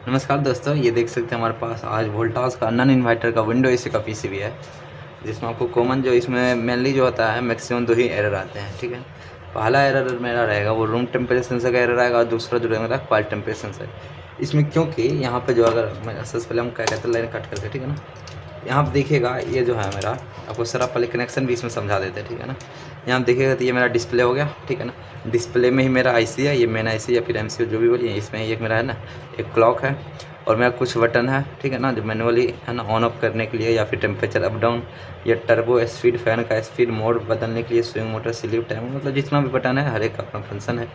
नमस्कार दोस्तों, ये देख सकते हैं हमारे पास आज वोल्टास का नन इन्वर्टर का विंडो एसी का पीसीबी है, जिसमें आपको कॉमन जो इसमें मेनली जो होता है मैक्सिमम दो ही एरर आते हैं। ठीक है, पहला एरर मेरा रहेगा वो रूम टेम्परेचर सेंसर का एरर आएगा और दूसरा जो रहेगा क्वालिटी टेम्परेचर सेंसर। इसमें क्योंकि यहाँ पे जो अगर मैं सबसे पहले हम क्या कहते हैं लाइन कट करके, ठीक है ना, यहाँ पर देखिएगा ये जो है मेरा, आपको सारा पहले कनेक्शन भी इसमें समझा देते हैं। ठीक है ना, यहाँ देखिएगा तो ये मेरा डिस्प्ले हो गया। ठीक है ना, डिस्प्ले में ही मेरा आईसी है, ये मेन आईसी या फिर एमसीयू जो भी बोलिए, इसमें एक मेरा है ना एक क्लॉक है और मेरा कुछ बटन है। ठीक है ना, जो मैनुअली है ना ऑन ऑफ करने के लिए या फिर टेम्परेचर अप डाउन, या टर्बो स्पीड, फैन का स्पीड मोड बदलने के लिए, स्विंग मोटर, स्लीप टाइम, मतलब जितना भी बटन है हर एक का अपना फंक्शन है।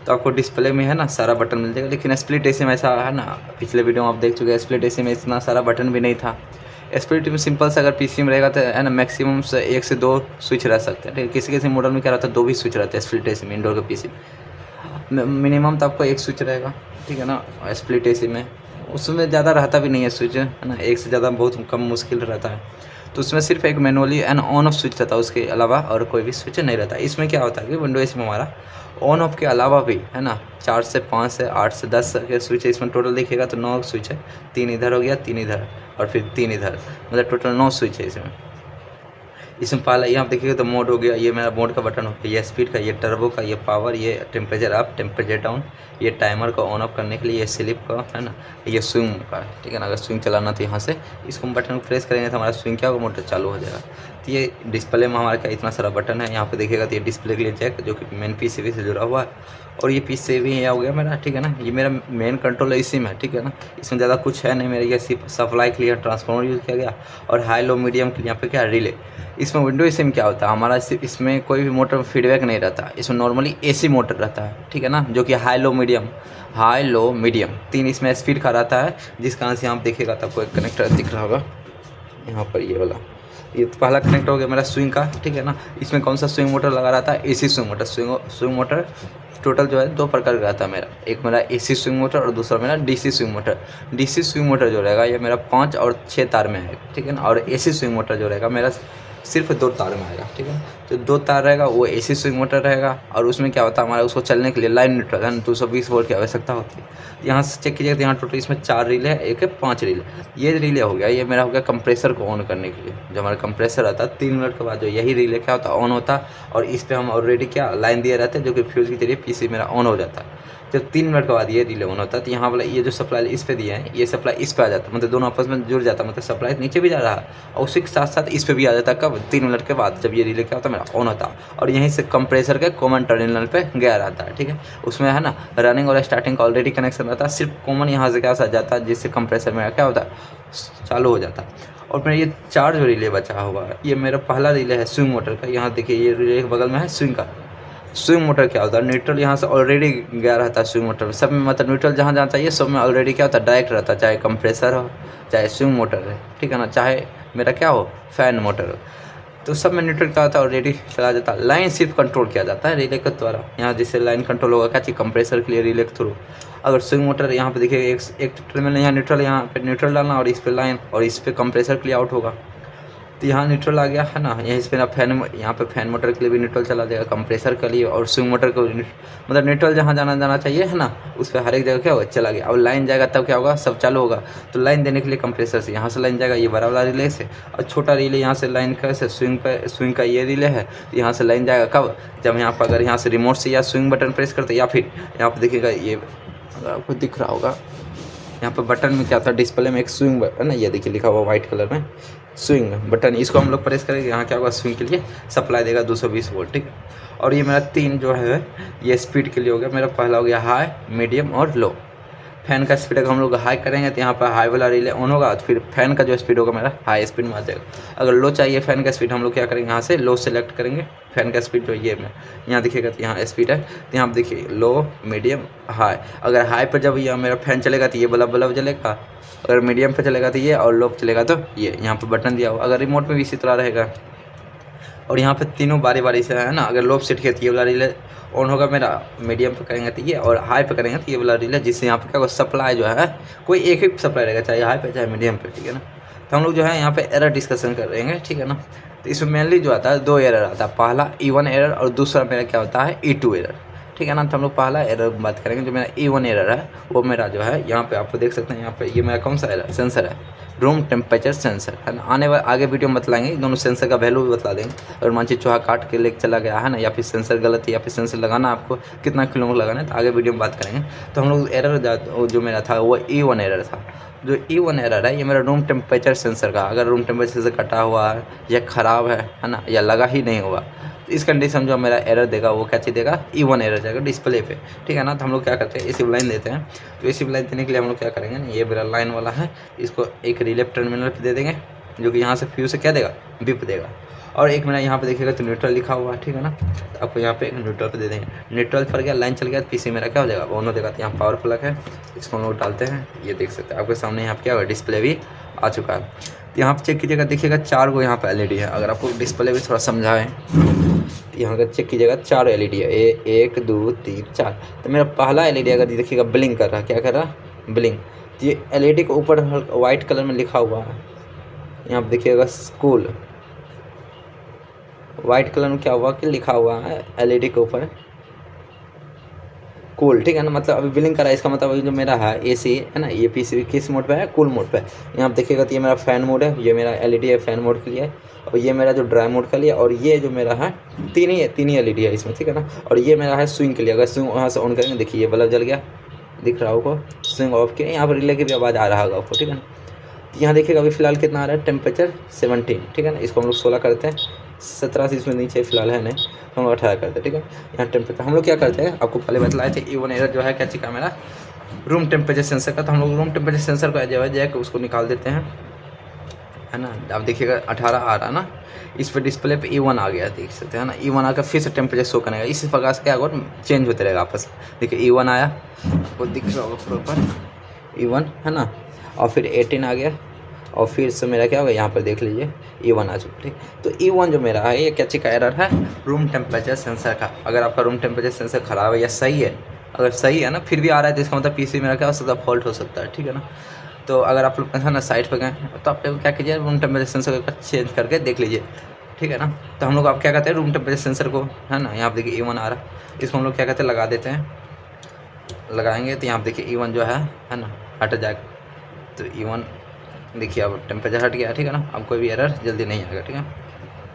तो आपको डिस्प्ले में है ना सारा बटन मिल जाएगा। लेकिन स्प्लिट एसी में ऐसा है ना, पिछले वीडियो में आप देख चुके हैं, स्प्लिट एसी में इतना सारा बटन भी नहीं था। स्प्लिट में सिंपल से अगर पीसी में रहेगा तो है ना मैक्सिमम से 1 से 2 स्विच रह सकते हैं। ठीक है, किसी किसी मॉडल में क्या रहता है 2 भी स्विच रहते हैं स्प्लिट एसी में, इंडोर के पीसी में मिनिमम तो आपको 1 स्विच रहेगा। ठीक है ना, स्प्लिट एसी में उसमें ज़्यादा रहता भी नहीं है स्विच, है ना, 1 से ज़्यादा बहुत कम मुश्किल रहता है। तो उसमें सिर्फ एक manually and on off switch रहता है, उसके अलावा और कोई भी स्विच नहीं रहता। इसमें क्या होता है कि विंडो एसी में हमारा ऑन ऑफ के अलावा भी है ना 4 से 5 से 8 से 10 के स्विच है। इसमें टोटल देखिएगा तो 9 स्विच है, 3 इधर हो गया, 3 इधर और फिर 3 इधर, मतलब टोटल 9 स्विच है इसमें। इसमें पहला यहाँ देखिएगा तो मोड हो गया, ये मेरा मोड का बटन हो गया, ये स्पीड का, ये टर्बो का, ये पावर, ये टेम्परेचर अप, टेम्परेचर डाउन, ये टाइमर को ऑन ऑफ करने के लिए, ये स्लिप का है ना, ये स्विंग का। ठीक है ना, अगर स्विंग चलाना तो यहाँ से इसको बटन को प्रेस करेंगे तो हमारा स्विंग क्या होगा, मोटर चालू हो जाएगा। तो ये डिस्प्ले में हमारा क्या इतना सारा बटन है। यहाँ पे देखिएगा तो ये डिस्प्ले के लिए जैक जो कि मेन पीसीबी से जुड़ा हुआ है, और ये पीसीबी ये हो गया मेरा। ठीक है ना, ये मेरा मेन कंट्रोल है इसी में। ठीक है ना, इसमें ज़्यादा कुछ है नहीं मेरा, ये सिर्फ सप्लाई के लिए ट्रांसफार्मर यूज़ किया गया और हाई लो मीडियम के लिए यहाँ पे क्या रिले। इसमें विंडो एसी में क्या होता है हमारा, इसमें कोई भी मोटर फीडबैक नहीं रहता, इसमें नॉर्मली एसी मोटर रहता है। ठीक है ना, जो कि हाई लो मीडियम 3 इसमें स्पीड का रहता है, जिस कारण से यहाँ देखिएगा तो आपको एक कनेक्टर दिख रहा होगा यहाँ पर, ये वाला, ये तो पहला कनेक्ट हो गया मेरा स्विंग का। ठीक है ना, इसमें कौन सा स्विंग मोटर लगा रहता है, AC swing motor. Swing motor total जो है 2 प्रकार का रहता है मेरा, एक मेरा एसी स्विंग मोटर और दूसरा मेरा DC swing motor. DC swing motor जो रहेगा ये मेरा 5 और 6 तार में है। ठीक है ना, और एसी स्विंग मोटर जो रहेगा मेरा सिर्फ 2 तार में आएगा। ठीक है, तो 2 तार रहेगा वो एसी स्विंग मोटर रहेगा। और उसमें क्या होता है हमारा, उसको चलने के लिए लाइन न्यूट्रल है 220 वोल्ट की आवश्यकता होती है। यहाँ से चेक कीजिएगा तो यहाँ टोटल इसमें 4 रिले है, एक है 5 रिले। ये रिले हो गया, ये मेरा हो गया कंप्रेसर को ऑन करने के लिए। जो हमारा कंप्रेसर आता है 3 मिनट के बाद जो यही रिले क्या होता है ऑन होता है, और इस पर हम ऑलरेडी क्या लाइन दिए रहते हैं, जो कि फ्यूज के जरिए पीसी मेरा ऑन हो जाता है। जब 3 मिनट के बाद ये रिले ऑन होता है तो यहाँ वाला ये जो सप्लाई इस पे दिया है, ये सप्लाई इस पे आ जाता है, मतलब दोनों आपस में जुड़ जाता है, मतलब सप्लाई नीचे भी जा रहा है और उसी के साथ साथ इस पे भी आ जाता है। कब, 3 मिनट के बाद, जब ये रिले क्या होता है मेरा ऑन होता है, और यहीं से कंप्रेसर के कॉमन टर्मिनल पे गया रहता है। ठीक है, उसमें है ना रनिंग और स्टार्टिंग का ऑलरेडी कनेक्शन रहता है, सिर्फ कॉमन यहाँ से क्या सा जाता है, जिससे कंप्रेसर मेरा क्या होता है चालू हो जाता है। और मेरा ये 4 जो रिले बचा हुआ है, ये मेरा पहला रिले है स्विंग मोटर का। यहाँ देखिए ये रिले के बगल में है स्विंग का। स्विंग मोटर क्या होता है, न्यूट्रल यहाँ से ऑलरेडी गया रहता है स्विंग मोटर में, सब में मतलब न्यूट्रल जहाँ जहाँ चाहिए सब में ऑलरेडी क्या होता है डायरेक्ट रहता है, चाहे कंप्रेसर हो चाहे स्विंग मोटर है। ठीक है ना, चाहे मेरा क्या हो फैन मोटर हो, तो सब में न्यूट्रल क्या होता है ऑलरेडी चला जाता है। लाइन सिर्फ कंट्रोल किया जाता है रिले के द्वारा। यहाँ जिससे लाइन कंट्रोल होगा क्या चाहिए, कंप्रेसर के लिए रिले के थ्रू। अगर स्विंग मोटर यहाँ पे देखिए एक टर्मिनल यहाँ न्यूट्रल, यहाँ पे न्यूट्रल डालना और इस पे लाइन, और इस पे कंप्रेसर के लिए आउट होगा। तो यहाँ न्यूट्रल आ गया है ना, यहीं पे ना फैन, यहाँ पे फैन मोटर के लिए भी न्यूट्रल चला जाएगा, कंप्रेसर के लिए और स्विंग मोटर को मतलब न्यूट्रल जहाँ जाना चाहिए है ना, उस पर हर एक जगह क्या होगा चला गया। अब लाइन जाएगा तब क्या होगा, सब चालू होगा। तो लाइन देने के लिए कंप्रेसर से यहाँ से लाइन जाएगा, ये बड़ा वाला रिले से, और छोटा रिले यहाँ से लाइन कैसे स्विंग का ये रिले है, तो यहाँ से लाइन जाएगा कब, जब यहाँ पर अगर यहाँ से रिमोट से या स्विंग बटन प्रेस करते, या फिर यहाँ पर देखिएगा ये आपको दिख रहा होगा यहाँ पर बटन में क्या था, डिस्प्ले में एक स्विंग है ना, ये देखिए लिखा हुआ वाइट कलर में स्विंग बटन, इसको हम लोग प्रेस करेंगे, यहाँ क्या होगा स्विंग के लिए सप्लाई देगा 220 वोल्ट। ठीक है, और ये मेरा 3 जो है ये स्पीड के लिए हो गया। मेरा पहला हो गया हाई, मीडियम और लो। फैन का स्पीड अगर हम लोग हाई करेंगे तो यहाँ पर हाई वाला रिले ऑन होगा, तो फिर फैन का जो स्पीड होगा मेरा हाई स्पीड में आ जाएगा। अगर लो चाहिए फैन का स्पीड, हम लोग क्या करेंगे यहाँ से लो सेलेक्ट करेंगे, फैन का स्पीड जो ये में यहाँ दिखेगा तो यहाँ स्पीड है, तो यहाँ देखिए लो, मीडियम, हाई। अगर हाई पर जब यह मेरा फैन चलेगा तो ये बल्ब जलेगा, अगर मीडियम पर चलेगा तो ये, और लो पर चलेगा तो ये। यहाँ पर बटन दिया हुआ, अगर रिमोट में भी इसी तरह रहेगा। और यहाँ पे तीनों बारी से है ना, अगर लो सेट किया तो ये वाला रिले ऑन होगा मेरा, मीडियम पे करेंगे तो ये, और हाई पे करेंगे तो ये वाला रिले, जिससे यहाँ पे क्या होगा सप्लाई जो है कोई एक ही सप्लाई रहेगा, चाहे हाई पे चाहे मीडियम पे। ठीक है ना, तो हम लोग जो है यहाँ पे एरर डिस्कशन कर रहे हैं। ठीक है ना, तो इसमें मेनली जो आता है 2 एरर आता है, पहला E1 एरर और दूसरा मेरा क्या होता है E2 एरर। ठीक है ना। तो हम लोग पहला एरर बात करेंगे, जो मेरा E1 एरर है वो मेरा जो है यहाँ पे आपको देख सकते हैं, यहाँ पे ये मेरा कौन सा एरर सेंसर है, रूम टेम्परेचर सेंसर है ना। आने वाले आगे वीडियो में बतलाएंगे, दोनों सेंसर का वैल्यू भी बता देंगे। अगर मान चूहा काट के लेके चला गया है ना, या फिर सेंसर गलत है, या फिर सेंसर लगाना आपको कितना किलोमीटर लगाना है, तो आगे वीडियो में बात करेंगे। तो हम लोग एरर जो मेरा था वो E1 एरर था। जो E1 एरर है ये मेरा रूम टेम्परेचर सेंसर का, अगर रूम टेम्परेचर से कटा हुआ है या ख़राब है ना, या लगा ही नहीं हुआ, तो इस कंडीशन जो मेरा एरर देगा वो क्या चीज़ देगा, E1 एरर जाएगा डिस्प्ले पे। ठीक है ना। तो हम लोग क्या करते हैं, एसी लाइन देते हैं। तो एसी लाइन देने के लिए हम लोग क्या करेंगे ना, ये मेरा लाइन वाला है, इसको एक रिले टर्मिनल पे दे देंगे, जो कि यहाँ से फ्यूज से क्या देगा, बिप देगा। और एक मेरा यहाँ पे देखिएगा तो न्यूट्रल लिखा हुआ है, ठीक है ना। तो आपको यहाँ पे एक न्यूट्रल पे दे देंगे, न्यूट्रल पर गया, लाइन चल गया, तो पीसी मेरा क्या हो जाएगा, ऑन हो जाएगा। तो यहाँ पावर प्लग है, इसको हम लोग डालते हैं, ये देख सकते हैं आपके सामने यहाँ पे क्या होगा, डिस्प्ले भी आ चुका है। तो यहाँ पे चेक कीजिएगा, देखिएगा 4 गो यहाँ पे LED है। अगर आपको डिस्प्ले भी थोड़ा समझाएं, यहाँ का चेक कीजिएगा 4 LED है, 1 2 3 4। तो मेरा पहला LED अगर देखिएगा ब्लिंक कर रहा है, क्या कर रहा है, ब्लिंक। तो ये LED के ऊपर वाइट कलर में लिखा हुआ है, यहाँ पे देखिएगा स्कूल, वाइट कलर में क्या हुआ कि लिखा हुआ है LED के ऊपर कूल। ठीक है ना, मतलब अभी बिलिंग करा है, इसका मतलब अभी जो मेरा है AC है ना, ये PCB किस मोड पे है, कूल मोड पे। यहाँ आप देखिएगा तो ये मेरा फ़ैन मोड है, ये मेरा LED है फ़ैन मोड के लिए, और ये मेरा जो ड्राई मोड के लिए, और ये जो मेरा है तीन ही LED है इसमें, ठीक है ना। और ये मेरा है स्विंग के लिए, अगर स्विंग वहाँ से ऑन करेंगे, देखिए ये बल्ब जल गया, दिख रहा होगा। स्विंग ऑफ के यहाँ पर रिले की भी आवाज़ आ रहा होगा आपको, ठीक है ना। यहाँ देखिएगा अभी फ़िलहाल कितना आ रहा है, टेम्परेचर 17, ठीक है ना। इसको हम लोग 16 करते हैं, 17 से इसमें नीचे फ़िलहाल है नहीं, तो हम लोग 18 करते हैं, ठीक है। यहाँ टेम्परेचर हम लोग क्या करते हैं, आपको पहले बतलाए थे, E1 एरर जो है क्या चीज़ का मेरा, रूम टेम्परेचर सेंसर का। तो हम लोग रूम टेम्परेचर सेंसर को जो है उसको निकाल देते हैं, है ना। आप देखिएगा 18 आ रहा ना, इस पर डिस्प्ले पे E1 आ गया, देख सकते हैं ना। E1 आकर फिर से टेम्परेचर शो करेगा, इसी प्रकार से क्या होगा, चेंज होते रहेगा आपस। देखिए E1 आया, आपको दिख रहा होगा प्रॉपर E1, है ना। और फिर 18 आ गया, और फिर से मेरा क्या होगा, यहाँ पर देख लीजिए E1 आ चुका, ठीक। तो E1 जो मेरा है ये क्या चीज़ का एरर है, रूम टेम्परेचर सेंसर का। अगर आपका रूम टेम्परेचर सेंसर ख़राब है या सही है, अगर सही है ना फिर भी आ रहा है, तो इसका मतलब PC मेरा क्या हो सकता है, फॉल्ट हो सकता है, ठीक है ना। तो अगर आप लोग ना साइट पर गए तो आप लोग क्या कीजिए, रूम टेम्परेचर सेंसर का चेंज करके देख लीजिए, ठीक है ना। तो हम लोग आप क्या कहते हैं, रूम टेम्परेचर सेंसर को, है ना, यहाँ पर देखिए E1 आ रहा है, इसको हम लोग क्या कहते हैं, लगा देते हैं। लगाएंगे तो यहाँ पर देखिए E1 जो है ना, हट जाएगा। तो E1 देखिए अब टेम्परेचर हट गया, ठीक है ना। अब कोई भी एरर जल्दी नहीं आएगा, ठीक है।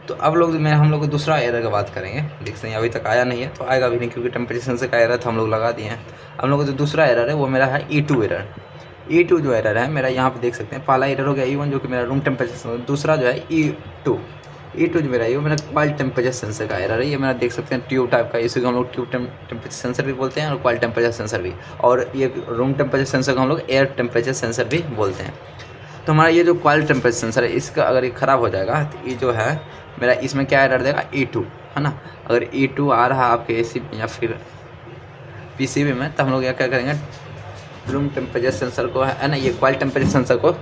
तो अब हम लोग दूसरा एरर का बात करेंगे, देख सकते हैं अभी तक आया नहीं है, तो आएगा भी नहीं, क्योंकि टेम्परेचर सेंसर का एरर तो हम लोग लगा दिए हैं। हम लोग को जो दूसरा एरर है वो मेरा है E2 एरर। E2 जो एरर है मेरा, यहाँ पे देख सकते हैं, पहला एरर हो गया E1 जो कि मेरा रूम टेम्परेचर, दूसरा जो है E2 जो मेरा है वो मेरा क्वाल टेम्परेचर सेंसर का एरर है। ये मेरा देख सकते हैं ट्यूब टाइप का, इसी को हम लोग ट्यूब टेम्परेचर सेंसर भी बोलते हैं, और क्वाल टेम्परेचर सेंसर भी। और ये रूम टेम्परेचर सेंसर को हम लोग एयर टेम्परेचर सेंसर भी बोलते हैं। तो हमारा ये जो क्वालिटी टेम्परेचर सेंसर है, इसका अगर ये ख़राब हो जाएगा, तो ये जो है मेरा इसमें क्या एरर देगा, E2, है ना। अगर E2 आ रहा है आपके AC या फिर PCB में, तो हम लोग क्या करेंगे, रूम टेम्परेचर सेंसर को, है ना, ये क्वालिटी टेम्परेचर सेंसर को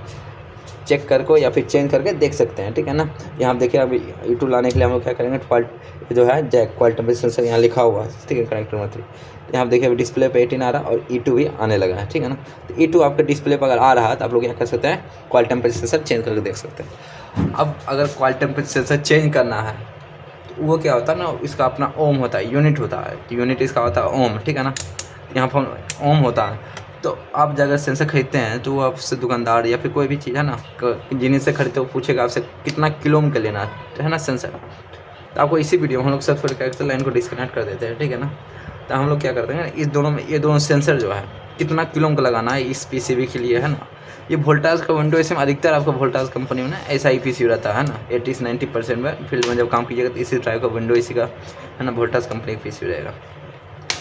चेक करके या फिर चेंज करके देख सकते हैं, ठीक है ना। यहाँ आप देखिए अभी E2 लाने के लिए हम लोग क्या करेंगे, जो है जैक क्वालिटी टेम्परेचर सेंसर यहाँ लिखा हुआ है, ठीक है, कनेक्टर में 3। यहाँ आप देखिए अभी डिस्प्ले पे 18 आ रहा है, और E2 भी आने लगा है, ठीक है ना। तो E2 आपके डिस्प्ले पर अगर आ रहा है, तो आप लोग क्या कर सकते हैं, क्वालिटी टेम्परेचर सेंसर चेंज करके देख सकते हैं। अब अगर क्वालिटी टेम्परेचर सेंसर चेंज करना है, तो वो क्या होता है ना, इसका अपना ओम होता है, यूनिट होता है, यूनिट इसका होता है ओम, ठीक है ना। यहाँ पर ओम होता है। तो आप अगर सेंसर खरीदते हैं, तो वो आपसे दुकानदार या फिर कोई भी चीज़ है ना, जिन्हीं से खरीदते वो पूछेगा आपसे कितना किलो में लेना है ना सेंसर। तो आपको इसी वीडियो में हम लोग सब फिर लाइन को डिस्कनेक्ट कर देते हैं, ठीक है ना। तो हम लोग क्या करते हैं, इस दोनों में, ये दोनों सेंसर जो है कितना किलो का लगाना है इस PCB के लिए, है ना। ये वोल्टास का विंडो, इसमें अधिकतर आपका वोल्टास कंपनी में ना ऐसा ही PCB रहता है ना, 80 से 90% में फील्ड में जब काम कीजिएगा, तो इसी टाइप का विंडो, इसी का, है ना, वोल्टास कंपनी का PCB रहेगा।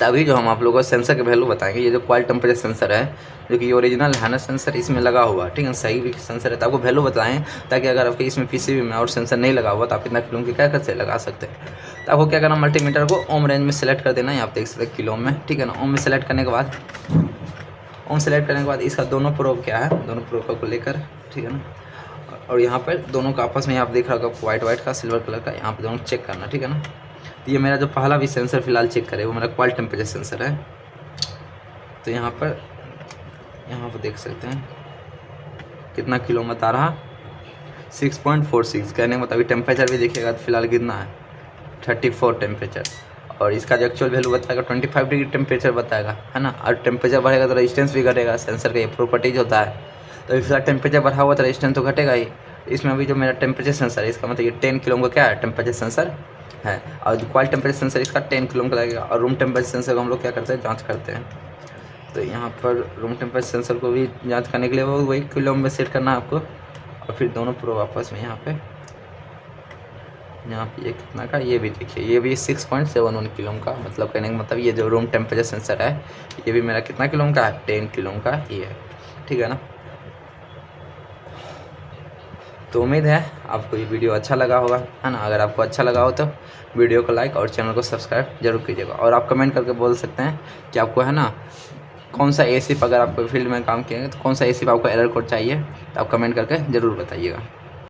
तभी जो हम आप लोगों को सेंसर के वैल्यू बताएंगे, ये जो क्वालिटी टेम्परेचर सेंसर है, जो कि ओरिजिनल है ना सेंसर, इसमें लगा हुआ, ठीक है, सही भी सेंसर है, तो आपको वैल्यू बताएं, ताकि अगर आपके इसमें PCB में और सेंसर नहीं लगा हुआ, तो आप इतना किलो के क्या कर लगा सकते हैं। तो आपको क्या करना, मल्टीमीटर को ओम रेंज में सेलेक्ट कर देना है, आप देख सकते हैं किलो में, ठीक है ना। ओम में सेलेक्ट करने के बाद, इसका दोनों प्रोब क्या है, दोनों प्रोब को लेकर, ठीक है ना। और यहाँ पर दोनों का आपस में आप देख रहा होगा वाइट का सिल्वर कलर का, यहाँ पर दोनों चेक करना, ठीक है ना। तो ये मेरा जो पहला भी सेंसर फिलहाल चेक करे, वो मेरा क्वालिटी टेम्परेचर सेंसर है। तो यहाँ पर देख सकते हैं कितना किलो में बता रहा, 6.46 कहने का मतलब। टेम्परेचर भी देखिएगा तो फिलहाल कितना है, 34 टेम्परेचर। और इसका जो एक्चुअल वैल्यू बताएगा 25 डिग्री टेम्परेचर बताएगा, है ना। और टेम्परेचर बढ़ेगा तो रेजिस्टेंस भी घटेगा, सेंसर का ये प्रॉपर्टीज होता है। तो इसका टेम्परेचर बढ़ा हुआ तो रेजिस्टेंस तो घटेगा ही। इसमें अभी जो मेरा टेम्परेचर सेंसर है, इसका मतलब ये 10 किलो का क्या है, टेम्परेचर सेंसर है। और जो कॉइल टेम्परेचर सेंसर इसका 10 किलो का लगेगा। और रूम टेम्परेचर सेंसर को हम लोग क्या करते हैं, जाँच करते हैं। तो यहाँ पर रूम टेम्परेचर सेंसर को भी जाँच करने के लिए वो वही किलो में सेट करना है आपको। और फिर दोनों प्रो आपस में यहाँ पे ये कितना का, ये भी देखिए, ये भी 6.71 किलो का, मतलब कहने का मतलब ये जो रूम टेम्परेचर सेंसर है ये भी मेरा कितना किलो का है, 10 किलो का ही है, ठीक है ना। तो उम्मीद है आपको ये वीडियो अच्छा लगा होगा, है ना। अगर आपको अच्छा लगा हो तो वीडियो को लाइक और चैनल को सब्सक्राइब जरूर कीजिएगा। और आप कमेंट करके बोल सकते हैं कि आपको, है ना, कौन सा एसिप, अगर आप फील्ड में काम किएंगे तो कौन सा एसिप आपको एरर कोड चाहिए, तो आप कमेंट करके ज़रूर बताइएगा।